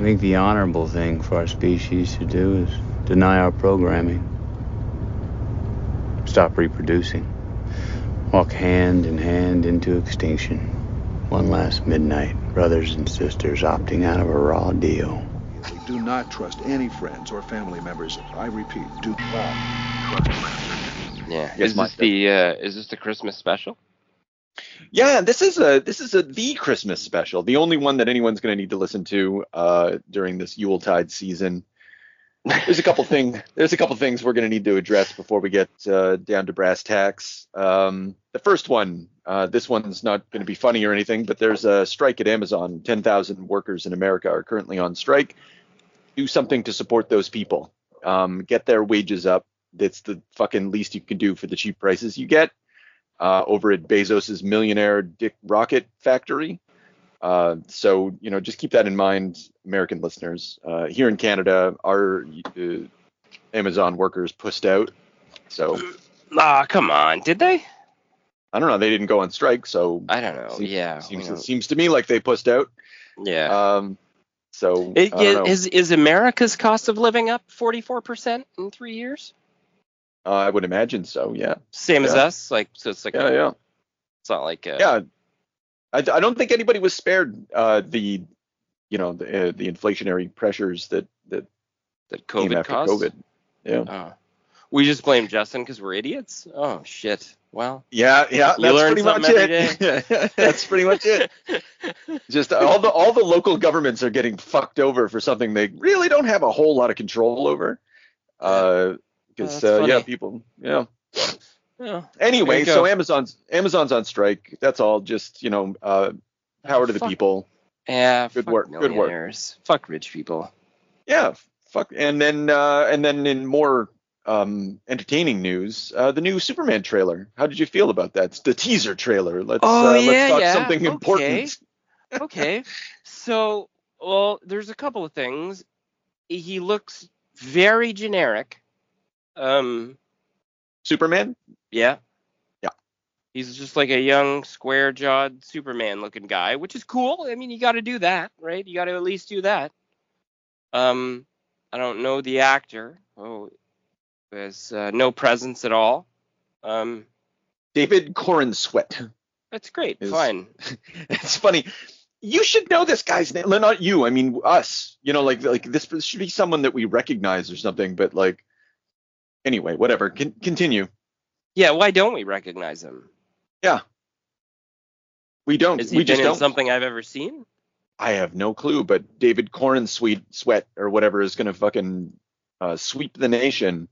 think the honorable thing for our species to do is deny our programming. Stop reproducing. Walk hand in hand into extinction. One last midnight, brothers and sisters opting out of a raw deal. Do not trust any friends or family members. I repeat, do not trust friends. Yeah. Yes, Is this the Christmas special? Yeah, this is the Christmas special, the only one that anyone's going to need to listen to during this Yuletide season. There's a couple things we're going to need to address before we get down to brass tacks. The first one, this one's not going to be funny or anything, but there's a strike at Amazon. 10,000 workers in America are currently on strike. Do something to support those people. Get their wages up. That's the fucking least you can do for the cheap prices you get over at Bezos's millionaire Dick Rocket factory. So, just keep that in mind, American listeners. Here in Canada, our Amazon workers pushed out. So, Come on. Did they? I don't know. They didn't go on strike, so I don't know. Seems to me like they pushed out. Yeah. So I don't know. Is America's cost of living up 44% in 3 years? I would imagine so. Yeah. Same as us. So it's like yeah. It's not like yeah. I don't think anybody was spared the inflationary pressures that COVID caused. COVID. Yeah. We just blame Justin because we're idiots. Oh shit. Well. Yeah. That's pretty much it. That's pretty much it. Just all the local governments are getting fucked over for something they really don't have a whole lot of control over. Because people. Yeah. Anyway, so Amazon's on strike. That's all. Just power to the people. Yeah. Good work. Fuck rich people. Yeah. Fuck. And then in more entertaining news, the new Superman trailer. How did you feel about that? It's the teaser trailer. Let's talk something important. Okay. So, there's a couple of things. He looks very generic. Superman? Yeah. Yeah. He's just like a young, square-jawed Superman-looking guy, which is cool. I mean, you got to do that, right? You got to at least do that. I don't know the actor. There's no presence at all. David Corenswet. That's great. Fine. It's funny. You should know this guy's name. Not you. I mean, us. Like this should be someone that we recognize or something. But anyway, whatever. Continue. Yeah. Why don't we recognize him? Yeah. We don't. Has he been in something I've ever seen? I have no clue. But David Corenswet or whatever is going to fucking sweep the nation.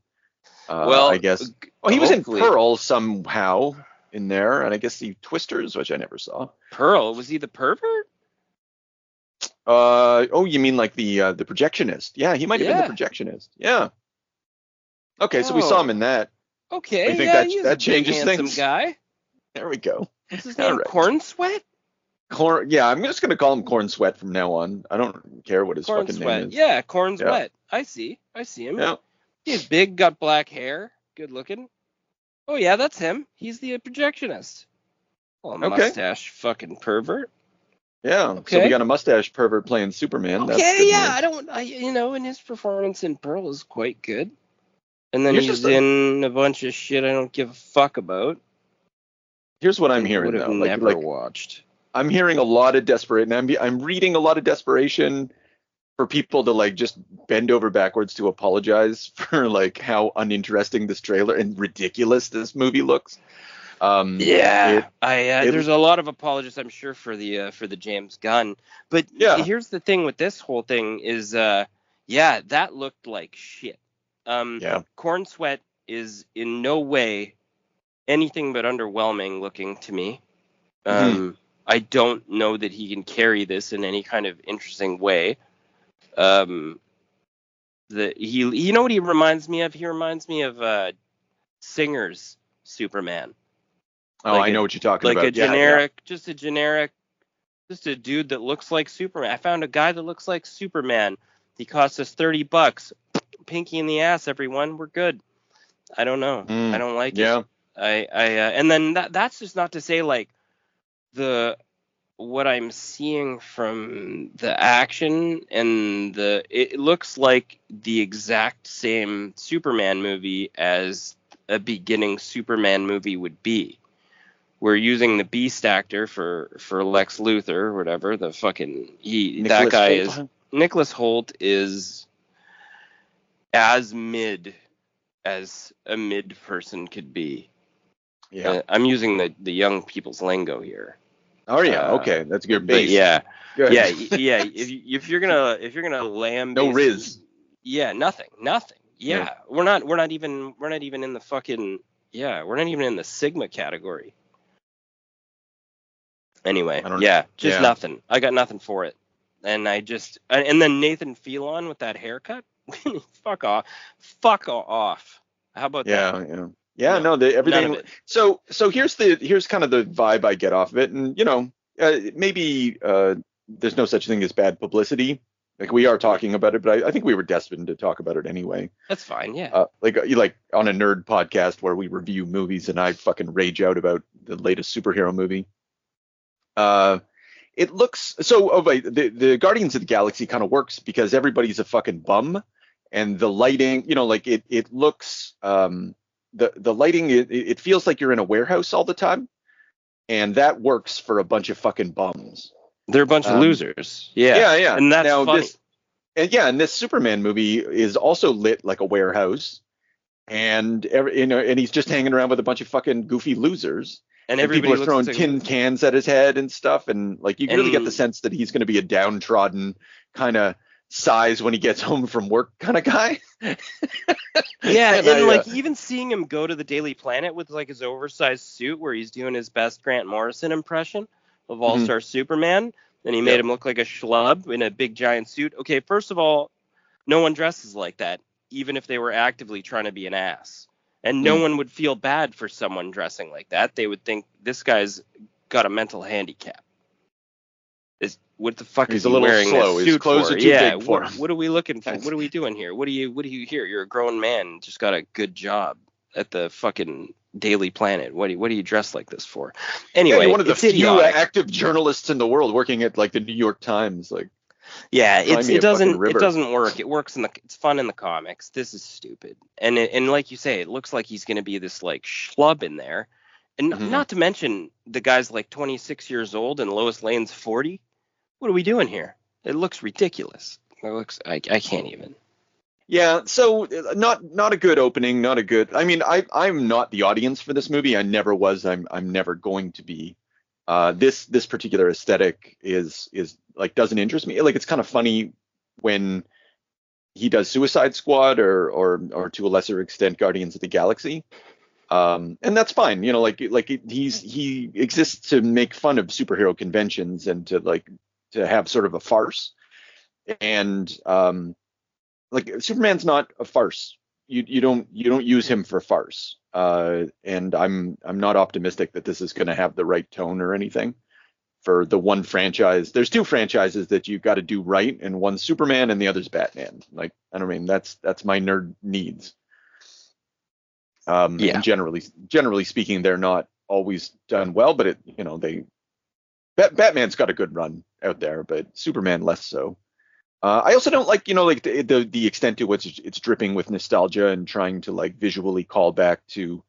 I guess. Well, he was in Pearl somehow in there, and I guess the Twisters, which I never saw. Pearl? Was he the pervert? You mean like the projectionist? Yeah, he might have been the projectionist. Yeah. Okay, so we saw him in that. Okay, I think that changes big, things. Handsome guy. There we go. What's his name? Right. Cornsweat? Yeah, I'm just gonna call him Cornsweat from now on. I don't care what his fucking name is. Yeah, Cornsweat. Yeah. I see him. Yeah. He's big, got black hair, good looking. Oh yeah, that's him. He's the projectionist. Oh, mustache fucking pervert. Yeah. Okay. So we got a mustache pervert playing Superman. Okay, yeah. And his performance in Pearl is quite good. And then he's in a bunch of shit I don't give a fuck about. Here's what I'm hearing though. Never watched. I'm hearing a lot of desperation. I'm reading a lot of desperation for people to just bend over backwards to apologize for how uninteresting this trailer and ridiculous this movie looks. There's a lot of apologies, I'm sure, for the James Gunn. But here's the thing with this whole thing is, that looked like shit. Cornsweat is in no way anything but underwhelming looking to me. I don't know that he can carry this in any kind of interesting way. You know what he reminds me of? He reminds me of Singer's Superman. Oh, I know what you're talking about. Just a dude that looks like Superman. I found a guy that looks like Superman. He cost us $30. Pinky in the ass, everyone. We're good. I don't know. I don't like it. And then that's just not to say the what I'm seeing from the action and it looks like the exact same Superman movie as a beginning Superman movie would be. We're using the Beast actor for Lex Luthor or whatever. The fucking Nicholas Hoult is as mid as a mid person could be. Yeah. I'm using the young people's lingo here. Oh yeah, okay, that's good base. Yeah, good. yeah. If you're gonna lamb no Riz. Yeah, nothing. Yeah, we're not even in the fucking we're not even in the Sigma category. Anyway, nothing. I got nothing for it, and and then Nathan Fillion with that haircut. Fuck off. How about that? Yeah, no, everything. So here's kind of the vibe I get off of it, and maybe there's no such thing as bad publicity. Like we are talking about it, but I think we were destined to talk about it anyway. That's fine, yeah. Like on a nerd podcast where we review movies and I fucking rage out about the latest superhero movie. It looks so. The Guardians of the Galaxy kind of works because everybody's a fucking bum, and the lighting, it looks. The lighting, it feels like you're in a warehouse all the time, and that works for a bunch of fucking bums. They're a bunch of losers. Yeah, and that's funny. And this Superman movie is also lit like a warehouse, and and he's just hanging around with a bunch of fucking goofy losers, and people are throwing tin cans at his head and stuff, and like you really get the sense that he's going to be a downtrodden kind of size when he gets home from work kind of guy. Yeah, and even seeing him go to the Daily Planet with like his oversized suit where he's doing his best Grant Morrison impression of All-Star Superman, and he made him look like a schlub in a big giant suit. Okay, first of all, no one dresses like that, even if they were actively trying to be an ass. And no one would feel bad for someone dressing like that. They would think this guy's got a mental handicap. What the fuck is he wearing slow. This suit His clothes for? Are too big for him. What are we looking for? What are we doing here? What do you hear? You're a grown man, just got a good job at the fucking Daily Planet. What do you dress like this for? Anyway, you're one of the few idiotic. active journalists in the world working at like the New York Times. Like, it doesn't work. It works it's fun in the comics. This is stupid. And like you say, it looks like he's going to be this like schlub in there. And not to mention the guy's like 26 years old and Lois Lane's 40. What are we doing here? It looks ridiculous. I can't even. Yeah, so not a good opening, not a good. I mean, I'm not the audience for this movie. I never was. I'm never going to be. This particular aesthetic is like doesn't interest me. Like it's kind of funny when he does Suicide Squad or to a lesser extent Guardians of the Galaxy. And that's fine, he exists to make fun of superhero conventions and to have sort of a farce. And Superman's not a farce. You don't use him for farce. And I'm not optimistic that this is going to have the right tone or anything for the one franchise. There's two franchises that you've got to do right, and one's Superman and the other's Batman. Like, I don't mean that's my nerd needs. And generally speaking, they're not always done well, but Batman's got a good run out there, but Superman less so. I also don't like, the extent to which it's dripping with nostalgia and trying to like visually call back to,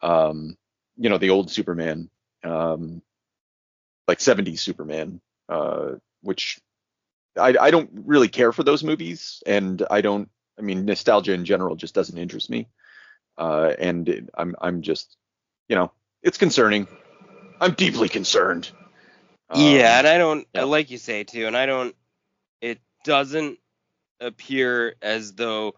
the old Superman, like 70s Superman, which I don't really care for those movies, and nostalgia in general just doesn't interest me. And I'm just, it's concerning. I'm deeply concerned. And I don't, like you say too, and it doesn't appear as though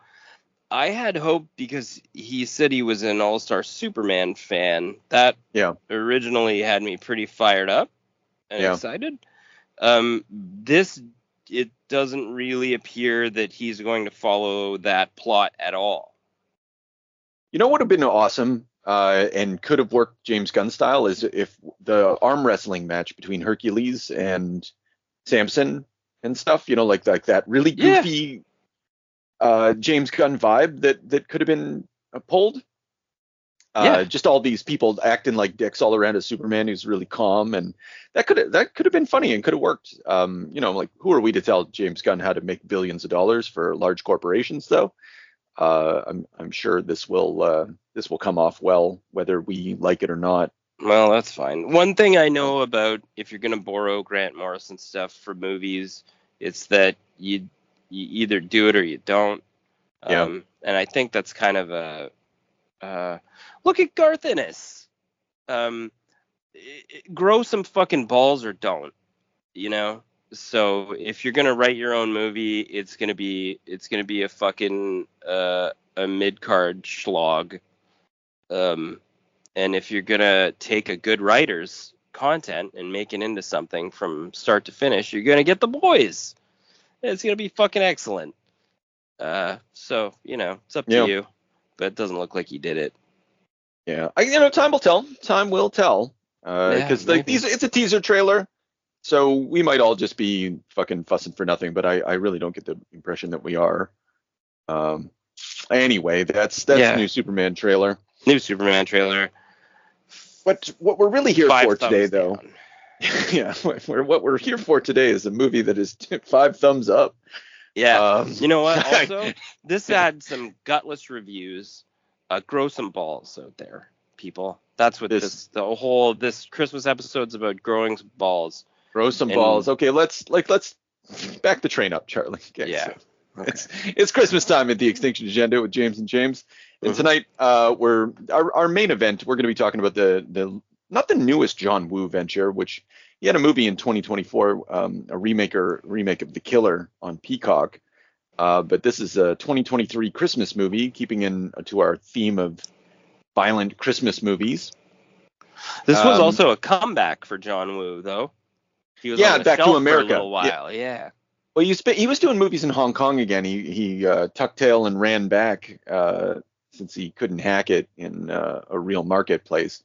I had hope, because he said he was an All-Star Superman fan. That originally had me pretty fired up and excited. It doesn't really appear that he's going to follow that plot at all. What would have been awesome and could have worked James Gunn style is if the arm wrestling match between Hercules and Samson and stuff, like that really goofy James Gunn vibe that could have been pulled. Just all these people acting like dicks all around a Superman who's really calm, and that could have been funny and could have worked. Like, who are we to tell James Gunn how to make billions of dollars for large corporations, though? I'm sure this will come off well, whether we like it or not. Well, that's fine. One thing I know about if you're going to borrow Grant Morrison stuff for movies, it's that you either do it or you don't. And I think that's kind of a look at Garth Ennis. Grow some fucking balls or don't, So if you're gonna write your own movie, it's gonna be a fucking a mid-card schlog. And if you're gonna take a good writer's content and make it into something from start to finish, you're gonna get The Boys. It's gonna be fucking excellent. So it's up to you, but it doesn't look like he did it. Yeah, time will tell. Time will tell. Because it's a teaser trailer, so we might all just be fucking fussing for nothing. But I really don't get the impression that we are. Anyway, that's the new Superman trailer. New Superman trailer. What we're really here 5 for today, though. Yeah, what we're here for today is a movie that is 5 thumbs up. Yeah. You know what? Also, this had some gutless reviews. Grow some balls out there, people. That's what this Christmas episode's about. Growing some balls. Grow some balls. Okay, let's back the train up, Charlie. Okay, yeah. So it's Christmas time at the X-tinction Agenda with James and James. And tonight, our main event. We're going to be talking about the not the newest John Woo venture, which he had a movie in 2024, a remake of The Killer on Peacock. But this is a 2023 Christmas movie, keeping in to our theme of violent Christmas movies. This was also a comeback for John Woo, though. He was on the back shelf to America for a little while. Yeah. Well, he was doing movies in Hong Kong again. He tucked tail and ran back since he couldn't hack it in a real marketplace.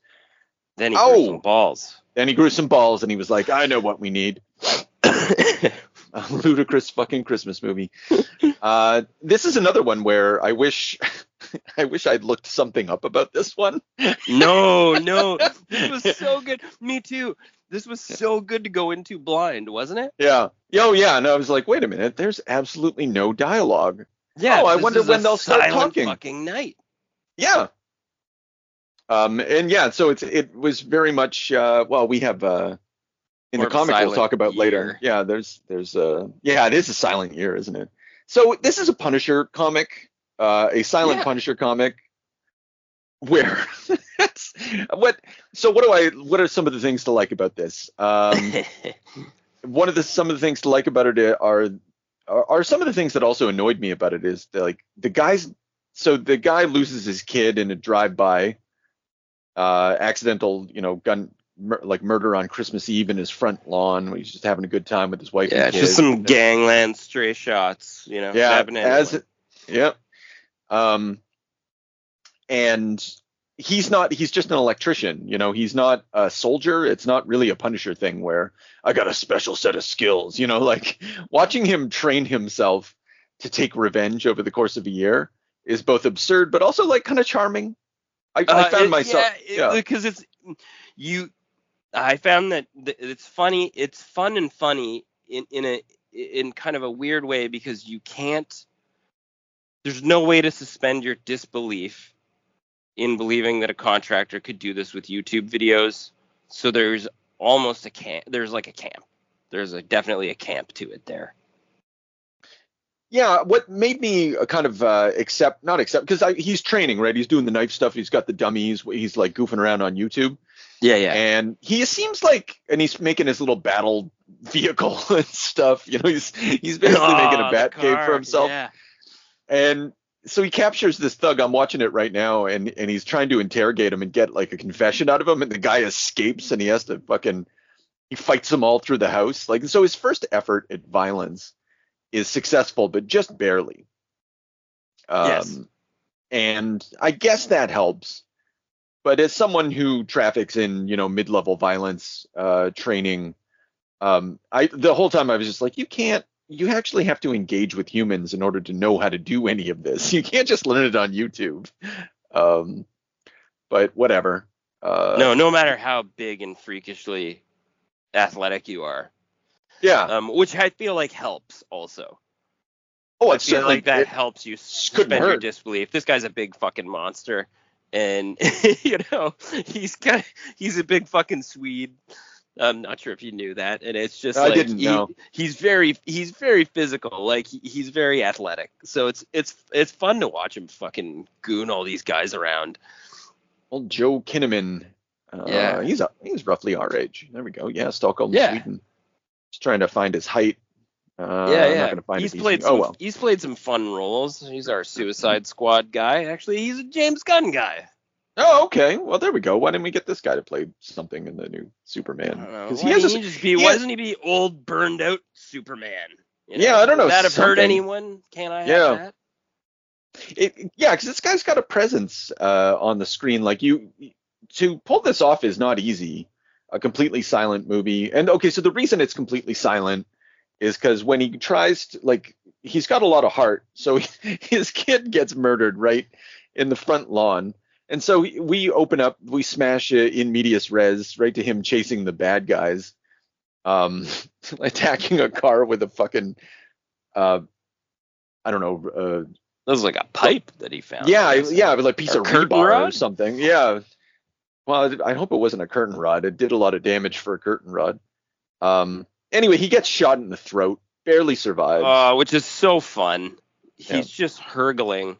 Then he grew some balls. Then he grew some balls, and he was like, I know what we need. A ludicrous fucking Christmas movie. This is another one where I wish I'd looked something up about this one. No, this was so good. Me too. This was so good to go into blind, wasn't it? Yeah. Oh yeah. And I was like, wait a minute. There's absolutely no dialogue. Yeah. Oh, I wonder when they'll start talking. Fucking night. Yeah. And yeah. So it was very much. We have. In the comic we'll talk about later. Yeah, it is a silent year, isn't it? So this is a Punisher comic, a silent Punisher comic, where what are some of the things to like about this? Some of the things to like about it are some of the things that also annoyed me about it is the guy loses his kid in a drive-by accidental, murder on Christmas Eve in his front lawn when he's just having a good time with his wife. Yeah, and kids. Just some gangland stray shots, And he's just an electrician, he's not a soldier. It's not really a Punisher thing where I got a special set of skills, like watching him train himself to take revenge over the course of a year is both absurd, but also like kind of charming. I found myself, because I found that it's funny. It's fun and funny in kind of a weird way because there's no way to suspend your disbelief in believing that a contractor could do this with YouTube videos. So there's almost a camp. There's like a camp. There's definitely a camp to it there. Yeah, what made me kind of not accept, because he's training, right? He's doing the knife stuff. He's got the dummies. He's like goofing around on YouTube. Yeah. And he seems like, and he's making his little battle vehicle and stuff. He's basically making a bat cave for himself. Yeah. And so he captures this thug. I'm watching it right now, and he's trying to interrogate him and get like a confession out of him. And the guy escapes, and he has to he fights them all through the house. Like, so his first effort at violence is successful, but just barely. Yes. And I guess that helps. But as someone who traffics in, mid-level violence training, the whole time I was just like, you actually have to engage with humans in order to know how to do any of this. You can't just learn it on YouTube. But but whatever. No matter how big and freakishly athletic you are. Yeah. Which I feel like helps also. Oh, I feel like that helps you suspend your hurt. disbelief. This guy's a big fucking monster, and he's a big fucking Swede. I'm not sure if you knew that, and it's just I didn't know. He's very physical, like he's very athletic. So it's fun to watch him fucking goon all these guys around. Old Joe Kinnaman. Yeah, he's roughly our age. There we go. Yeah, Stockholm, Sweden. Just trying to find his height. I'm not gonna find He's played some fun roles. He's our Suicide Squad guy. Actually, he's a James Gunn guy. Oh, okay. Well, there we go. Why didn't we get this guy to play something in the new Superman? Because why doesn't he be old, burned out Superman? Yeah, I don't know. Would that have hurt anyone? Can I have that? Because this guy's got a presence on the screen. Like to pull this off is not easy. A completely silent movie. And okay, so the reason it's completely silent is because when he tries to, he's got a lot of heart. So his kid gets murdered right in the front lawn. And so we smash in medias res right to him chasing the bad guys, attacking a car with a fucking, I don't know. That was like a pipe that he found. Yeah, it was like a piece of rebar or something. Yeah. Well, I hope it wasn't a curtain rod. It did a lot of damage for a curtain rod. Anyway, he gets shot in the throat, barely survives. Which is so fun. He's just hurgling.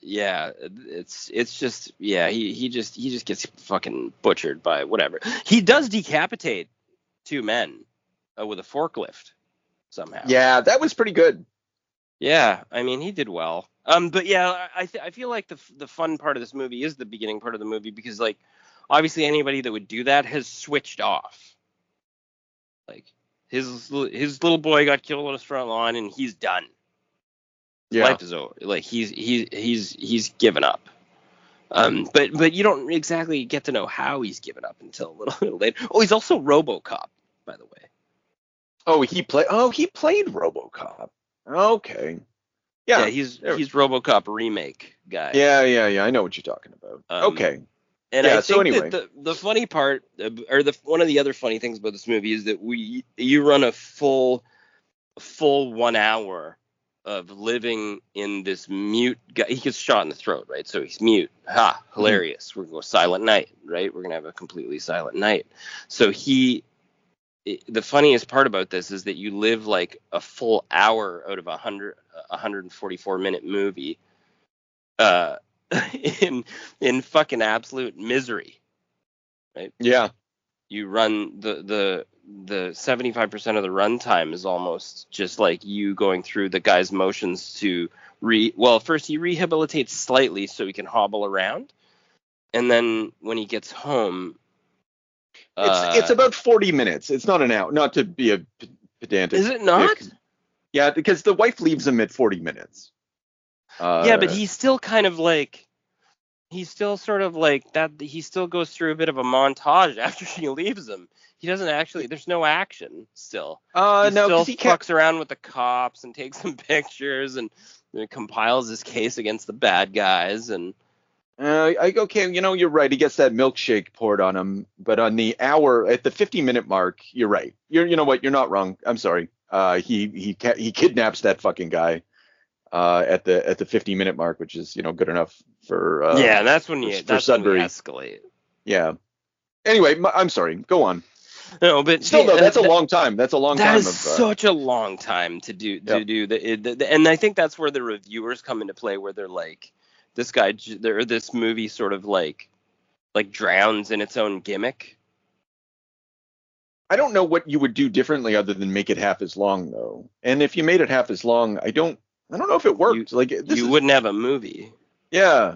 Yeah, it's just he just gets fucking butchered by whatever. He does decapitate two men with a forklift somehow. Yeah, that was pretty good. Yeah, I mean he did well. But yeah, I feel like the fun part of this movie is the beginning part of the movie because like obviously anybody that would do that has switched off. Like his little boy got killed on his front lawn and he's done. Yeah. Life is over. Like he's given up. But you don't exactly get to know how he's given up until a little later. Oh, he's also RoboCop, by the way. Oh, he played RoboCop. Okay. Yeah, he's RoboCop remake guy. Yeah. I know what you're talking about. Okay. And I think that the funny part, or one of the other funny things about this movie is that you run a full 1 hour of living in this mute guy. He gets shot in the throat, right? So he's mute. Hilarious. Mm-hmm. We're going to go silent night, right? We're going to have a completely silent night. So the funniest part about this is that you live like a full hour out of 144 minute movie in fucking absolute misery, right? Yeah. You run the 75% of the runtime is almost just like you going through the guy's motions to first he rehabilitates slightly so he can hobble around, and then when he gets home, it's about 40 minutes. It's not an hour. Not to be a pedantic. Is it not? Yeah, because the wife leaves him at 40 minutes. But he's still kind of like. He's still sort of like that. He still goes through a bit of a montage after she leaves him. He doesn't actually. There's no action still. No, because he fucks around with the cops and takes some pictures and compiles his case against the bad guys. And okay, you're right. He gets that milkshake poured on him, but on the hour at the 50-minute mark, you're right. You know what? You're not wrong. I'm sorry. He kidnaps that fucking guy. At the 50-minute mark, which is good enough for that's when you escalate. Yeah. Anyway, I'm sorry. Go on. No, but still though, that's a long time. That's a long time. That is such a long time to do and I think that's where the reviewers come into play, where they're like, this movie sort of like drowns in its own gimmick. I don't know what you would do differently other than make it half as long though. And if you made it half as long, I don't know if it worked. You wouldn't have a movie. Yeah.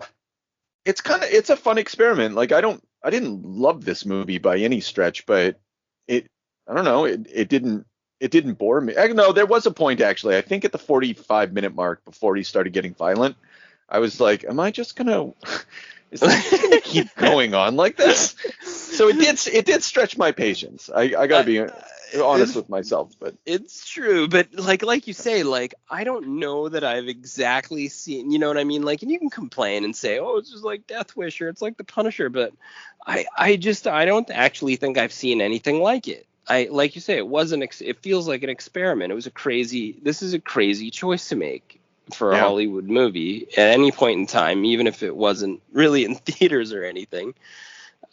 It's a fun experiment. Like I didn't love this movie by any stretch, but it didn't bore me. No, there was a point actually. I think at the 45-minute mark before he started getting violent, I was like, am I just gonna is this gonna keep going on like this? So it did stretch my patience. I gotta be. honest with myself, but it's true. But like you say, like I don't know that I've exactly seen. You know what I mean? Like, and you can complain and say, oh, it's just like Death Wish or it's like The Punisher, but I don't actually think I've seen anything like it. Like you say, it feels like an experiment. This is a crazy choice to make for a Hollywood movie at any point in time, even if it wasn't really in theaters or anything.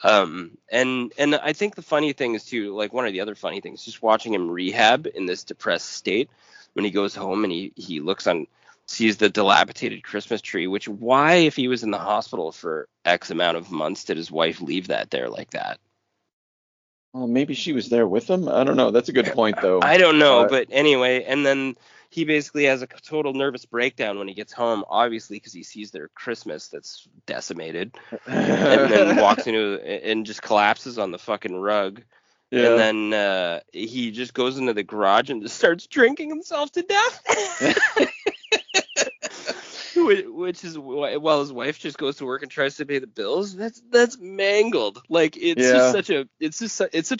And I think the funny thing is too, like one of the other funny things, just watching him rehab in this depressed state when he goes home and he sees the dilapidated Christmas tree, why, if he was in the hospital for X amount of months, did his wife leave that there like that? Well, maybe she was there with him. I don't know. That's a good point, though. I don't know, but anyway, and then he basically has a total nervous breakdown when he gets home, obviously because he sees their Christmas that's decimated, and then walks into and just collapses on the fucking rug. Yeah. And then he just goes into the garage and just starts drinking himself to death. Which is while his wife just goes to work and tries to pay the bills. That's mangled. Like it's such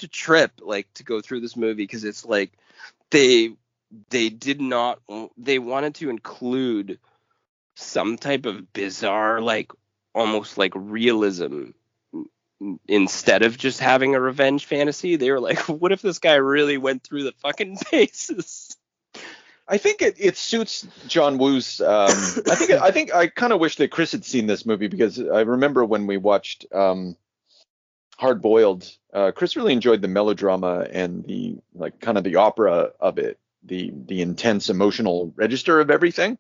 a trip, like, to go through this movie, because it's like they wanted to include some type of bizarre, like almost like realism instead of just having a revenge fantasy. They were like, what if this guy really went through the fucking paces? I think it suits John Woo's. I think I kind of wish that Chris had seen this movie, because I remember when we watched Hard Boiled, Chris really enjoyed the melodrama and the like kind of the opera of it, the intense emotional register of everything.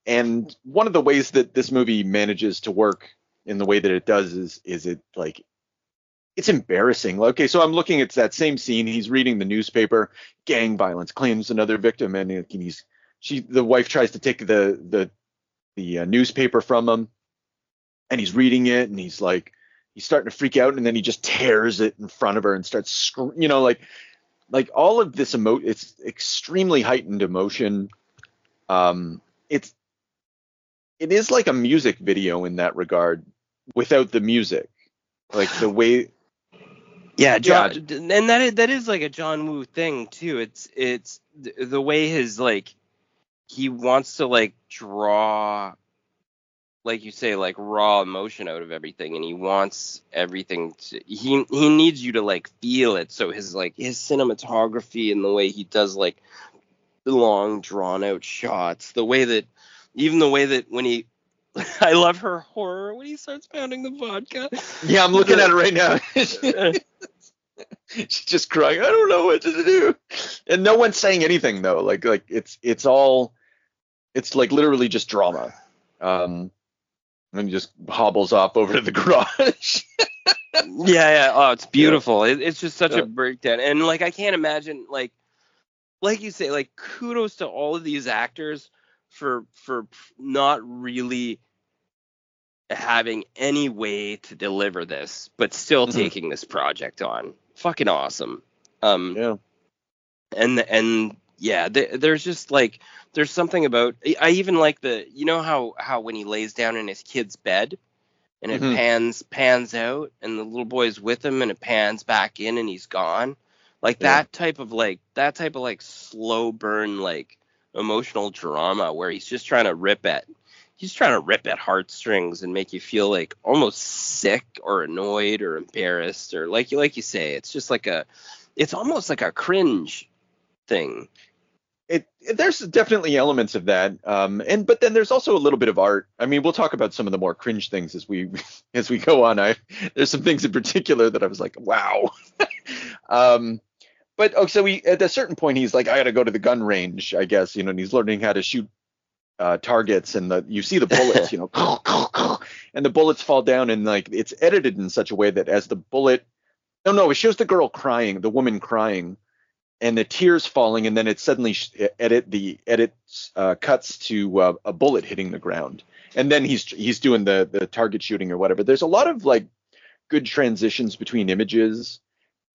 And one of the ways that this movie manages to work in the way that it does is it like, it's embarrassing. Okay, so I'm looking at that same scene. He's reading the newspaper. Gang violence claims another victim, and the wife tries to take the newspaper from him, and he's reading it, and he's starting to freak out, and then he just tears it in front of her and starts screaming. Like all of this it's extremely heightened emotion. It is like a music video in that regard, without the music, like the way. Yeah, and that is like a John Woo thing too. It's the way his, like, he wants to like draw, like you say, like raw emotion out of everything, and he wants everything to, he needs you to like feel it. So his cinematography and the way he does like the long drawn out shots, the way that when he I love her horror when he starts pounding the vodka. Yeah, I'm looking at it right now. She's just crying. I don't know what to do. And no one's saying anything though. Like it's like literally just drama. And he just hobbles off over to the garage. Yeah. Oh, it's beautiful. Yeah. It's just such a breakdown. And like, I can't imagine, like you say, like, kudos to all of these actors for not really having any way to deliver this, but still taking this project on. Fucking awesome. And yeah, there's just like, there's something about, I even like how when he lays down in his kid's bed and it pans out and the little boy's with him and it pans back in and he's gone. Like that type of slow burn, like emotional drama where he's just trying to rip at heartstrings and make you feel like almost sick or annoyed or embarrassed, or like you say, it's just like it's almost like a cringe thing. There's definitely elements of that, but then there's also a little bit of art. I mean, we'll talk about some of the more cringe things as we go on. There's some things in particular that I was like, wow. But so at a certain point he's like, I got to go to the gun range, I guess, and he's learning how to shoot targets, and you see the bullets, and the bullets fall down, and like it's edited in such a way that as the bullet, it shows the girl crying, the woman crying, and the tears falling, and then it suddenly cuts to a bullet hitting the ground, and then he's doing the target shooting or whatever. There's a lot of like good transitions between images.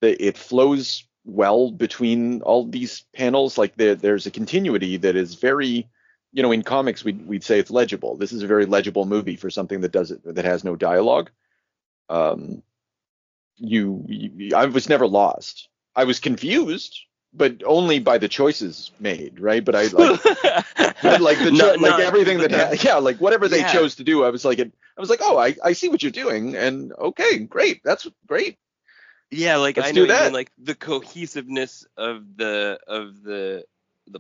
It flows well between all these panels. Like there's a continuity that is very, in comics we'd say it's legible. This is a very legible movie for something that has no dialogue. I was never lost. I was confused, but only by the choices made, right? But I like, like everything like whatever they chose to do, I was like, oh, I see what you're doing, and okay, great, that's great. Yeah, like Let's I know do that. you mean, like the cohesiveness of the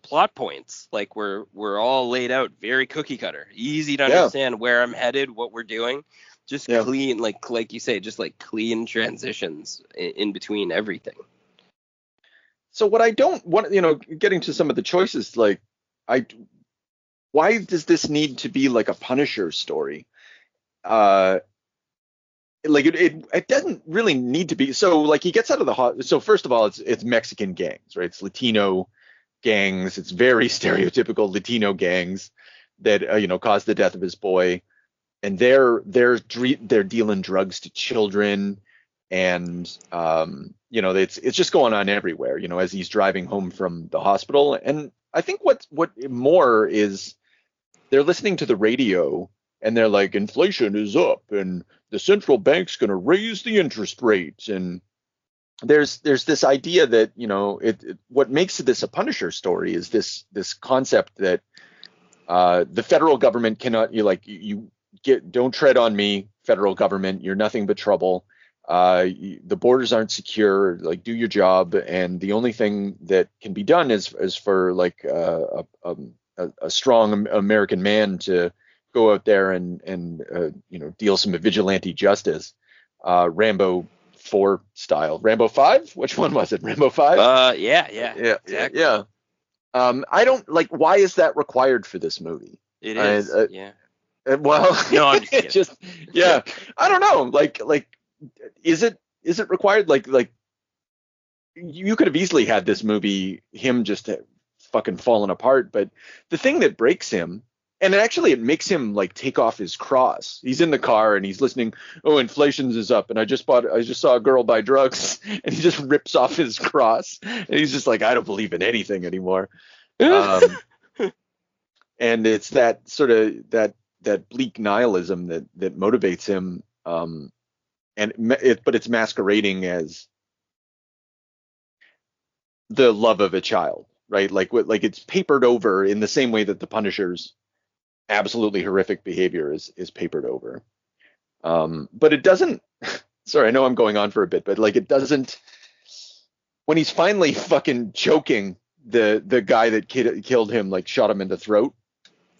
plot points, like we're all laid out very cookie cutter, easy to understand where I'm headed, what we're doing, just clean, like you say, just like clean transitions in between everything. So what I don't want, getting to some of the choices, like why does this need to be like a Punisher story? Like it doesn't really need to be. So like he gets out of the so first of all, it's Mexican gangs, right? It's Latino gangs. It's very stereotypical Latino gangs that caused the death of his boy, and they're dealing drugs to children, and it's just going on everywhere, as he's driving home from the hospital. And I think what more is they're listening to the radio, and they're like, inflation is up, and the central bank's going to raise the interest rates. And there's this idea that, what makes this a Punisher story is this concept that the federal government cannot, don't tread on me, federal government, you're nothing but trouble. The borders aren't secure, like, do your job. And the only thing that can be done is for like a strong American man to go out there and deal some vigilante justice, Rambo 4 style. Rambo 5? Which one was it? Rambo 5? Yeah, exactly. Yeah. I don't like. Why is that required for this movie? It is. Yeah. Well, no, I'm just kidding. I don't know. Like, is it required? Like, you could have easily had this movie him just fucking falling apart. But the thing that breaks him, and it makes him like take off his cross. He's in the car and he's listening. Oh, inflation is up, and I just saw a girl buy drugs, and he just rips off his cross, and he's just like, I don't believe in anything anymore. And it's that sort of that bleak nihilism that motivates him. But it's masquerading as the love of a child, right? Like it's papered over in the same way that the Punisher's absolutely horrific behavior is papered over. But it doesn't. Sorry, I know I'm going on for a bit, but like it doesn't. When he's finally fucking choking the guy that killed him, like shot him in the throat.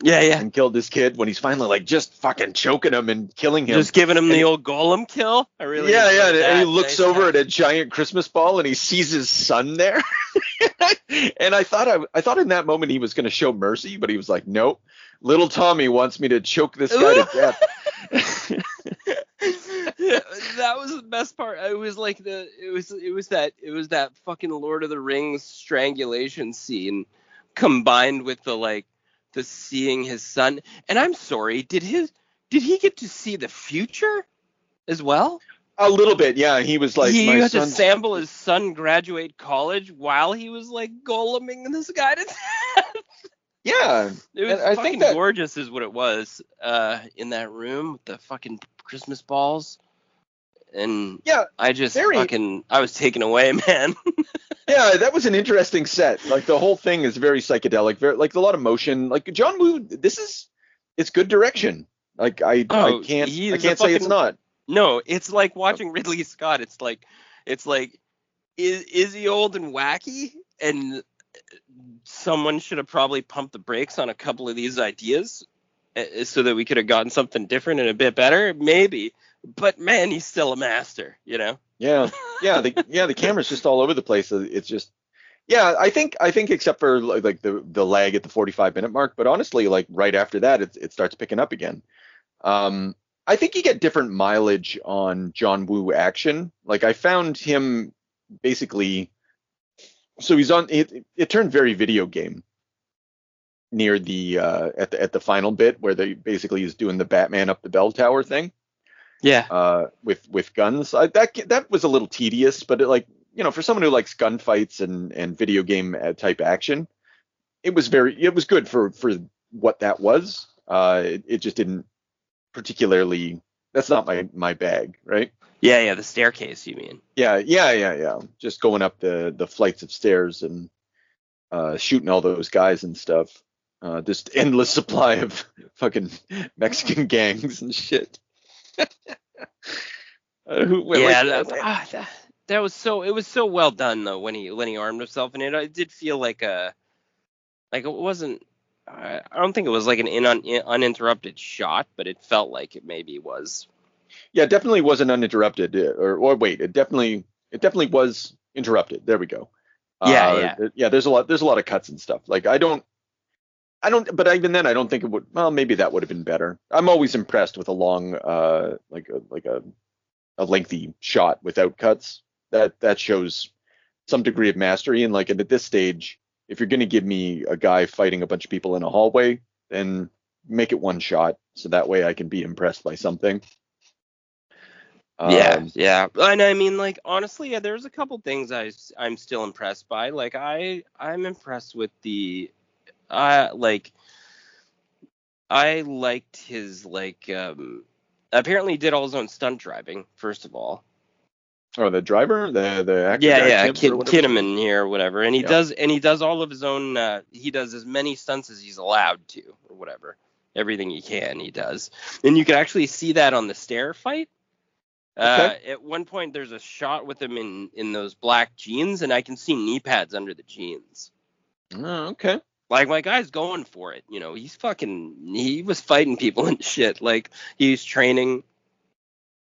Yeah. And killed his kid. When he's finally like just fucking choking him and killing him, just giving him the old golem kill. I really and he looks over at a giant Christmas ball and he sees his son there. And I thought in that moment he was going to show mercy, but he was like, nope, little Tommy wants me to choke this guy to death. That was the best part. It was like it was that fucking Lord of the Rings strangulation scene combined with the seeing his son. And I'm sorry, did he get to see the future as well? A little bit, yeah. He was like, he had to sample his son graduate college while he was like goleming this guy to death. Yeah, it was fucking gorgeous, is what it was. In that room with the fucking Christmas balls, and I was taken away, man. Yeah, that was an interesting set. Like the whole thing is very psychedelic, very like a lot of motion. Like John Woo, it's good direction. Like I can't say it's not. No, it's like watching Ridley Scott. It's like is he old and wacky? And someone should have probably pumped the brakes on a couple of these ideas so that we could have gotten something different and a bit better, maybe. But man, he's still a master, Yeah. The camera's just all over the place. It's just, I think except for like the lag at the 45-minute mark, but honestly, like right after that, it starts picking up again. I think you get different mileage on John Woo action. Like I found him basically, so he's on. It turned very video game near the at the final bit where they basically is doing the Batman up the bell tower thing. Yeah. With guns, that was a little tedious, but for someone who likes gunfights and video game type action, it was good for what that was. It just didn't particularly. That's not my bag, right? Yeah, the staircase, you mean? Yeah. Just going up the flights of stairs and shooting all those guys and stuff. Just endless supply of fucking Mexican gangs and shit. That was so. It was so well done though when he armed himself, and it did feel like it wasn't. I don't think it was like an uninterrupted shot, but it felt like it maybe was. Yeah, it definitely wasn't uninterrupted. Or wait, it definitely was interrupted. There we go. Yeah. There's a lot of cuts and stuff. Like I don't. But even then, I don't think it would. Well, maybe that would have been better. I'm always impressed with a long, like a lengthy shot without cuts. That shows some degree of mastery. And like at this stage, if you're going to give me a guy fighting a bunch of people in a hallway, then make it one shot, so that way I can be impressed by something. Yeah. And I mean, like, honestly, there's a couple things I'm still impressed by. Like, I'm impressed with I liked his, like, apparently he did all his own stunt driving, first of all. Oh, the driver, the actor. Kinnaman here, or whatever. And he does all of his own. He does as many stunts as he's allowed to, or whatever. Everything he can, he does. And you can actually see that on the stair fight. Okay. At one point, there's a shot with him in those black jeans, and I can see knee pads under the jeans. Oh, okay. Like, my guy's going for it. You know, he was fighting people and shit. Like, he's training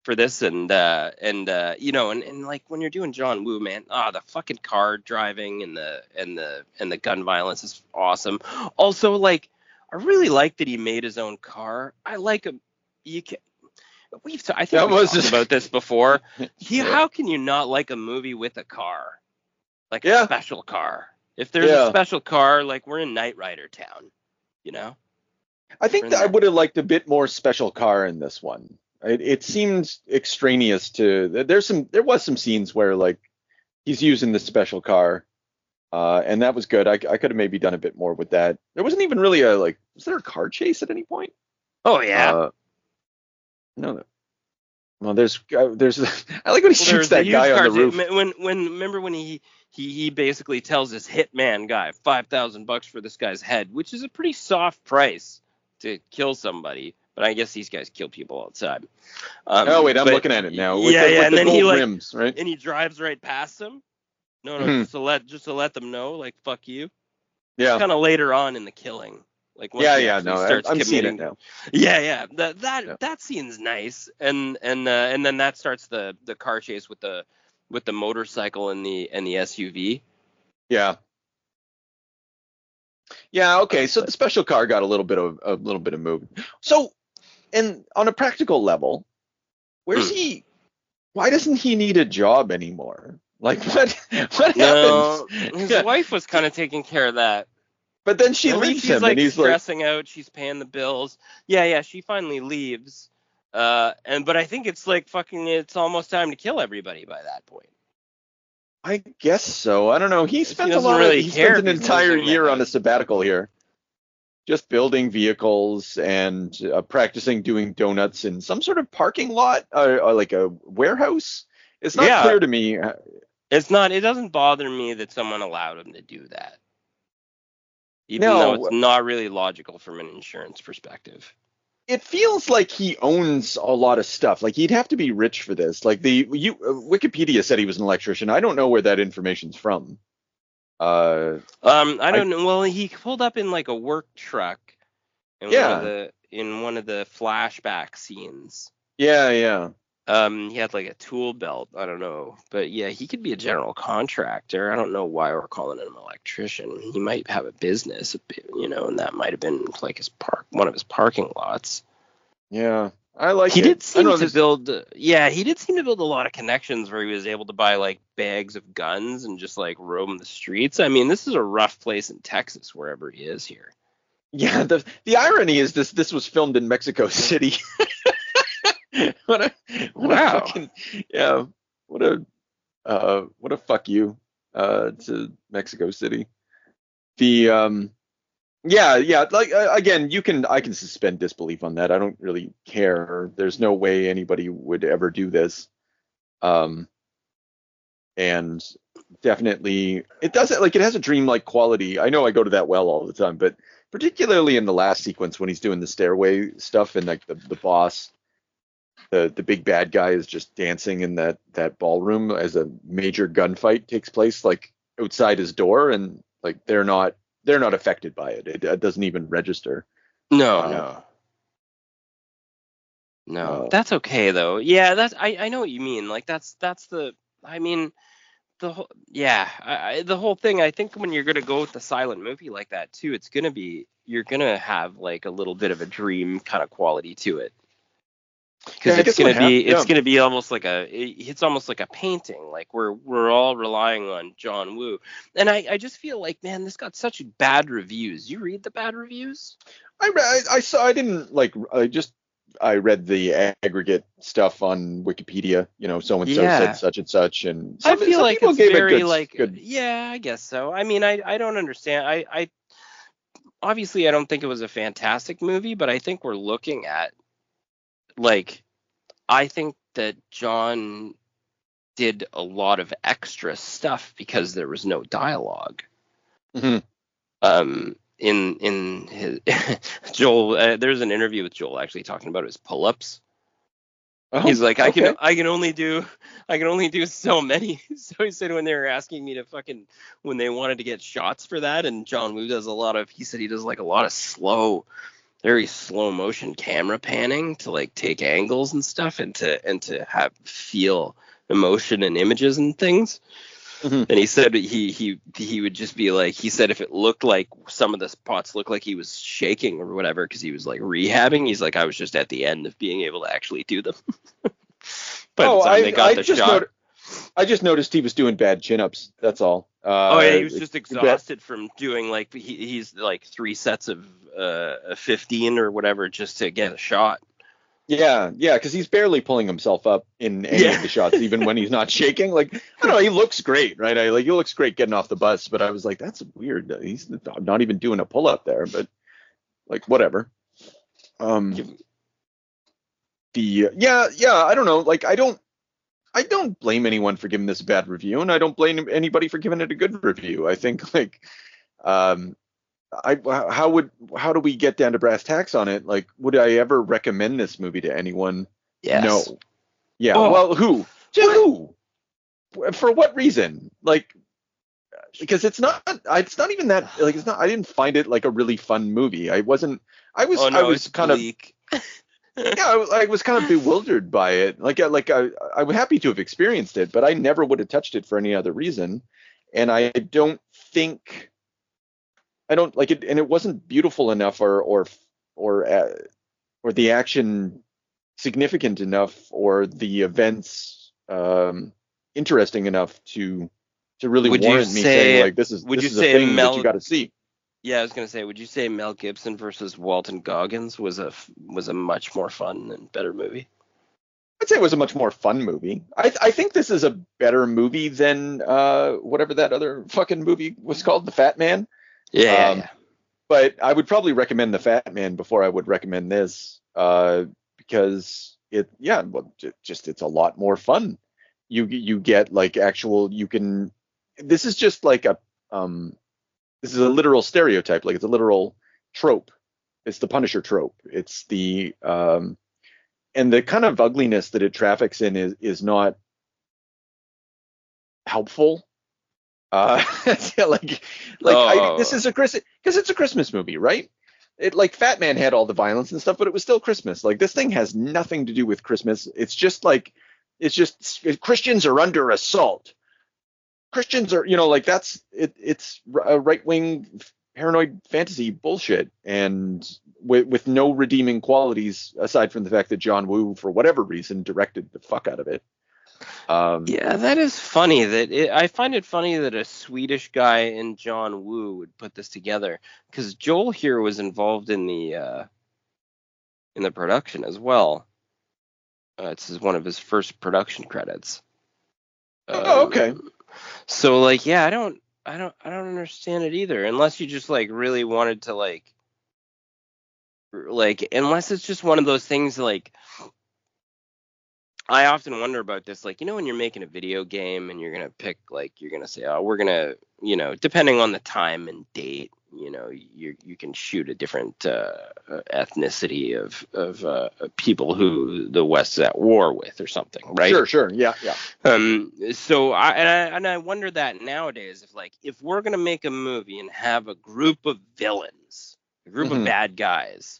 for this, and you know, and like when you're doing John Woo, man, the fucking car driving and the gun violence is awesome. Also, like, I really like that he made his own car. I like him. We've talked about this before. How can you not like a movie with a car, like a special car? If there's a special car, like, we're in Knight Rider town, you know. I think that I would have liked a bit more special car in this one. It seemed extraneous to. There was some scenes where, like, he's using the special car, and that was good. I could have maybe done a bit more with that. There wasn't even really was there a car chase at any point? Oh yeah. No. Well, there's I like when he shoots that guy on the roof. Remember when he basically tells his hitman guy $5,000 for this guy's head, which is a pretty soft price to kill somebody. But I guess these guys kill people outside. I'm looking at it now. With and the then gold rims, right? And he drives right past them. No, just to let them know, like, fuck you. Yeah. It's kind of later on in the killing. Like, I'm seeing it now. Yeah. That scene's nice, and then that starts the car chase with the motorcycle and the SUV. Yeah. Yeah. Okay. So the special car got a little bit of movement. So, and on a practical level, where's he? Why doesn't he need a job anymore? Like, what happened? His wife was kind of taking care of that. But then she leaves him, like, and he's stressing out. She's paying the bills. Yeah. She finally leaves. But I think it's like it's almost time to kill everybody by that point. I guess so. I don't know. He spends an entire year on a sabbatical here, just building vehicles and practicing doing donuts in some sort of parking lot, or like a warehouse. It's not clear to me. It's not. It doesn't bother me that someone allowed him to do that. Even though it's not really logical from an insurance perspective. It feels like he owns a lot of stuff. Like, he'd have to be rich for this. Like, Wikipedia said he was an electrician. I don't know where that information's from. I don't know. Well, he pulled up in, like, a work truck in one of the flashback scenes. Yeah. He had, like, a tool belt. I don't know. But yeah, he could be a general contractor. I don't know why we're calling him an electrician. He might have a business, you know, and that might have been, like, one of his parking lots. Yeah. I like he did seem to build a lot of connections where he was able to buy, like, bags of guns and just, like, roam the streets. I mean, this is a rough place in Texas, wherever he is here. Yeah, the irony is this was filmed in Mexico City. What a fuck you to Mexico City. Again, I can suspend disbelief on that. I don't really care. There's no way anybody would ever do this. And definitely, it doesn't like it has a dreamlike quality. I know I go to that well all the time, but particularly in the last sequence when he's doing the stairway stuff and like the boss, the big bad guy is just dancing in that ballroom as a major gunfight takes place like outside his door, and like they're not affected by it. It doesn't even register. No. That's okay though. Yeah, I know what you mean. Like that's the I mean the whole the whole thing. I think when you're gonna go with the silent movie like that too, it's gonna be you're gonna have like a little bit of a dream kind of quality to it. Because it's gonna be almost like it's almost like a painting. Like we're all relying on John Woo, and I just feel like, man, this got such bad reviews. You read the bad reviews? I read the aggregate stuff on Wikipedia. So and so said such and such, and I feel like it's very good. Yeah, I guess so. I mean, I don't understand. I obviously I don't think it was a fantastic movie, but I think we're looking at like I think that John did a lot of extra stuff because there was no dialogue. Mm-hmm. In his Joel, there's an interview with Joel actually talking about his pull-ups. Oh, he's like, I can only do so many. So he said when they were asking me to when they wanted to get shots for that, and John Woo does he said he does like a lot of very slow motion camera panning to like take angles and stuff and to have feel emotion and images and things. Mm-hmm. And he said he would just be like, he said if it looked like some of the spots looked like he was shaking or whatever because he was like rehabbing, he's like, I was just at the end of being able to actually do them. I just noticed he was doing bad chin-ups. That's all. He was just exhausted from doing like he's like 3 sets of 15 or whatever just to get a shot. Yeah, because he's barely pulling himself up in any of the shots, even when he's not shaking. Like, I don't know, he looks great, right? He looks great getting off the bus, but I was like, that's weird. He's not even doing a pull-up there, but like, whatever. I don't know. Like, I don't blame anyone for giving this a bad review, and I don't blame anybody for giving it a good review. I think like, how do we get down to brass tacks on it? Like, would I ever recommend this movie to anyone? Yes. No. Yeah. Oh. Well, who? Who? For what reason? Like, because it's not even that. Like, it's not. I didn't find it like a really fun movie. I was kind of. I was kind of bewildered by it. I'm happy to have experienced it, but I never would have touched it for any other reason. And I don't like it, and it wasn't beautiful enough or the action significant enough or the events interesting enough to really warrant me saying like this is a thing that you got to see. Yeah, I was gonna say, would you say Mel Gibson versus Walton Goggins was a much more fun and better movie? I'd say it was a much more fun movie. I think this is a better movie than whatever that other fucking movie was called, The Fat Man. Yeah. But I would probably recommend The Fat Man before I would recommend this, because it's a lot more fun. You get like this is just like this is a literal stereotype, like it's a literal trope. It's the Punisher trope. It's the and the kind of ugliness that it traffics in is not helpful. This is because it's a Christmas movie, right? It like Fat Man had all the violence and stuff, but it was still Christmas. Like this thing has nothing to do with Christmas. It's just Christians are under assault. Christians are, that's it. It's a right-wing paranoid fantasy bullshit, and with no redeeming qualities aside from the fact that John Woo, for whatever reason, directed the fuck out of it. That is funny. I find it funny that a Swedish guy and John Woo would put this together, because Joel here was involved in the production as well. It's one of his first production credits. Okay. So I don't understand it either, unless you just like really wanted to like unless it's just one of those things like I often wonder about this, like, when you're making a video game and you're going to pick, like, you're going to say, oh, we're going to, depending on the time and date, you can shoot a different ethnicity of people who the West is at war with or something, right? Sure. Yeah. So I wonder that nowadays, if we're going to make a movie and have a group of villains, a group of bad guys,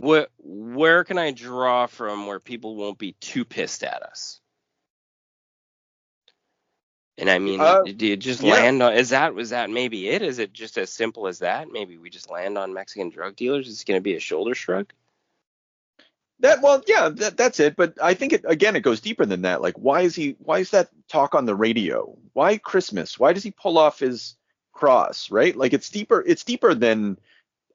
where can I draw from where people won't be too pissed at us? And I mean, do you just land on, was that maybe it? Is it just as simple as that? Maybe we just land on Mexican drug dealers? It's going to be a shoulder shrug? That's it. But I think it goes deeper than that. Like, why is that talk on the radio? Why Christmas? Why does he pull off his cross, right? Like, it's deeper than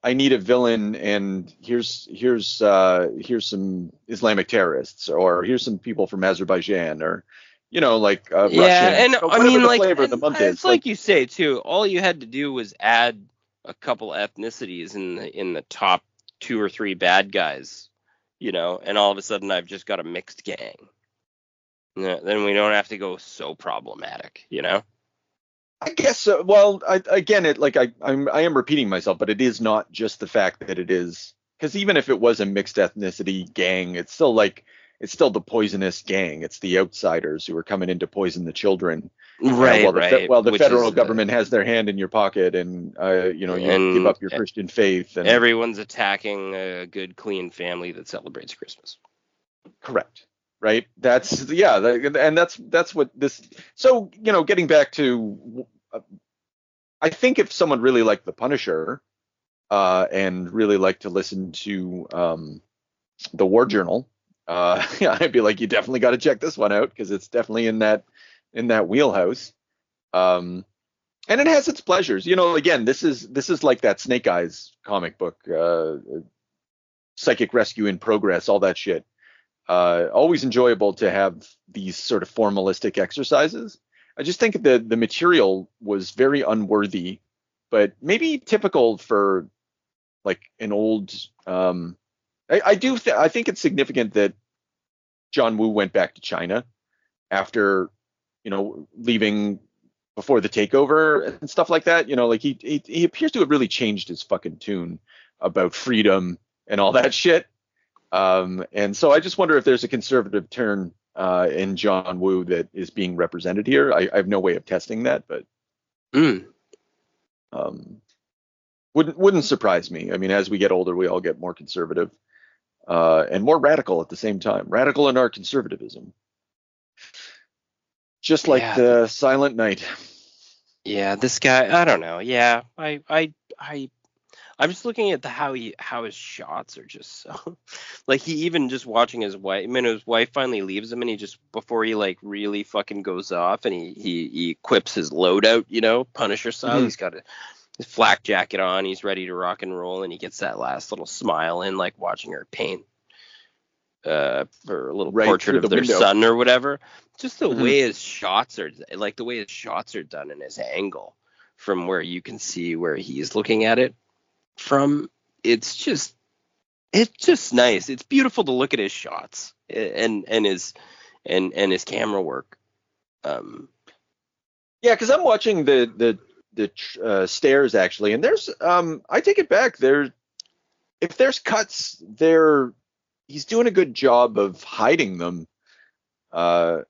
I need a villain, and here's some Islamic terrorists, or here's some people from Azerbaijan, or Russian. And so I mean, the flavor of the month is. It's like you say too. All you had to do was add a couple ethnicities in the top 2 or 3 bad guys, and all of a sudden I've just got a mixed gang. Then we don't have to go so problematic, I guess so. Well, I am repeating myself, but it is not just the fact that it is, because even if it was a mixed ethnicity gang, it's still the poisonous gang. It's the outsiders who are coming in to poison the children. Right. While the federal government has their hand in your pocket, and you give up your Christian faith. And everyone's attacking a good, clean family that celebrates Christmas. Correct. Right. And that's what this. So, getting back to, I think if someone really liked The Punisher, and really liked to listen to the War Journal, I'd be like, you definitely got to check this one out, because it's definitely in that wheelhouse. And it has its pleasures. Again, this is like that Snake Eyes comic book, Psychic Rescue in Progress, all that shit. Always enjoyable to have these sort of formalistic exercises. I just think the material was very unworthy, but maybe typical for like an old. I think it's significant that John Woo went back to China after leaving before the takeover and stuff like that. He appears to have really changed his fucking tune about freedom and all that shit. And so I just wonder if there's a conservative turn in John Woo that is being represented here. I have no way of testing that, but wouldn't surprise me. I mean, as we get older, we all get more conservative and more radical at the same time. Radical in our conservatism, just like the Silent Night. Yeah, this guy. I don't know. Yeah, I'm just looking at how his shots are just so, like, he even just watching his wife. I mean, his wife finally leaves him, and he just, before he like really fucking goes off, and he equips his loadout, Punisher style. He's got his flak jacket on. He's ready to rock and roll, and he gets that last little smile in, like watching her paint for a little portrait of their son or whatever. Just the way his shots are, like the way his shots are done, and his angle from where you can see where he's looking at it from, it's just nice. It's beautiful to look at his shots and his camera work. Because I'm watching the stairs actually, and there's I take it back, if there's cuts there, he's doing a good job of hiding them, because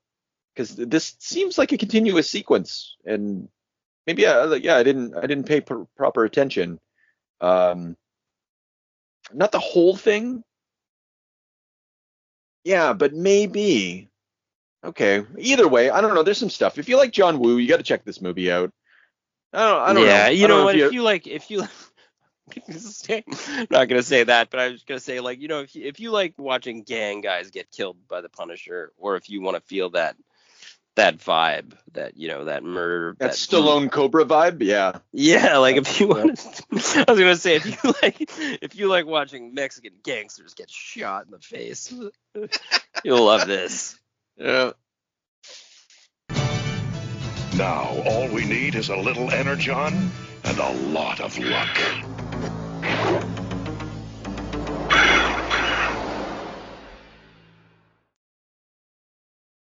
this seems like a continuous sequence, and maybe I didn't pay proper attention. Not the whole thing. Yeah, but maybe. Okay. Either way, I don't know. There's some stuff. If you like John Woo, you got to check this movie out. I don't know. Yeah, you know what? If you like, I'm not gonna say that, but I was gonna say, like, if you like watching gang guys get killed by the Punisher, or if you want to feel that vibe, that that murder, that Stallone Cobra vibe, yeah, like if you want to, I was gonna say, if you like watching Mexican gangsters get shot in the face, you'll love this. Yeah. Now all we need is a little energon and a lot of luck.